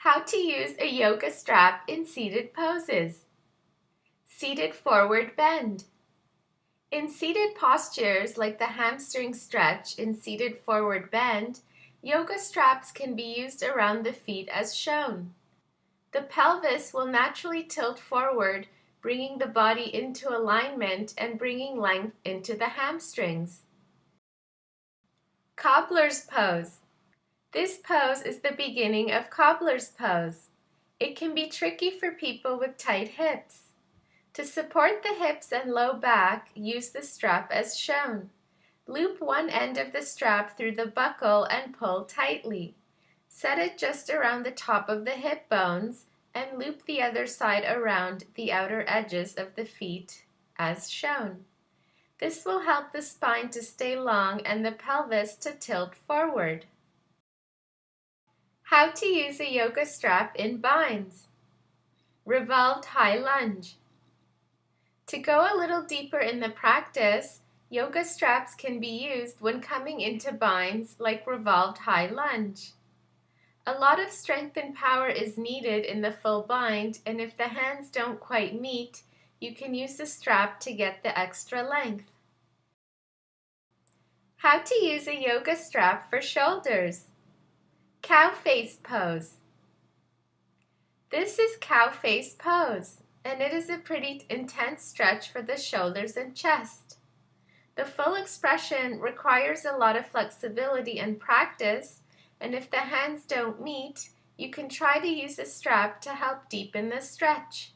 How to use a yoga strap in seated poses. Seated forward bend. In seated postures like the hamstring stretch in seated forward bend, yoga straps can be used around the feet as shown. The pelvis will naturally tilt forward, bringing the body into alignment and bringing length into the hamstrings. Cobbler's pose. This pose is the beginning of cobbler's pose. It can be tricky for people with tight hips. To support the hips and low back, use the strap as shown. Loop one end of the strap through the buckle and pull tightly. Set it just around the top of the hip bones and loop the other side around the outer edges of the feet as shown. This will help the spine to stay long and the pelvis to tilt forward. How to use a yoga strap in binds. Revolved high lunge. To go a little deeper in the practice, yoga straps can be used when coming into binds like revolved high lunge. A lot of strength and power is needed in the full bind, and if the hands don't quite meet, you can use the strap to get the extra length. How to use a yoga strap for shoulders. Cow face pose. This is cow face pose, and it is a pretty intense stretch for the shoulders and chest. The full expression requires a lot of flexibility and practice, and if the hands don't meet, you can try to use a strap to help deepen the stretch.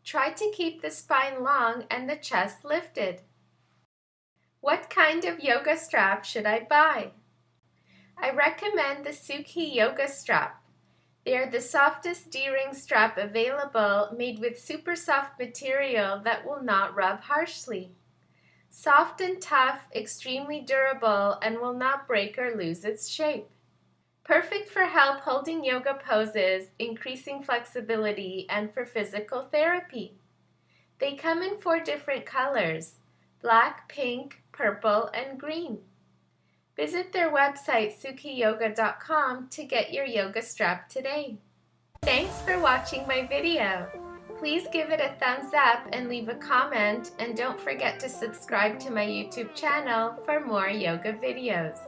Try to keep the spine long and the chest lifted. What kind of yoga strap should I buy? I recommend the Sukhi Yoga Strap. They are the softest D-ring strap available, made with super soft material that will not rub harshly. Soft and tough, extremely durable, and will not break or lose its shape. Perfect for help holding yoga poses, increasing flexibility, and for physical therapy. They come in 4 different colors: black, pink, purple, and green. Visit their website sukhiyoga.com to get your yoga strap today. Thanks for watching my video. Please give it a thumbs up and leave a comment, and don't forget to subscribe to my YouTube channel for more yoga videos.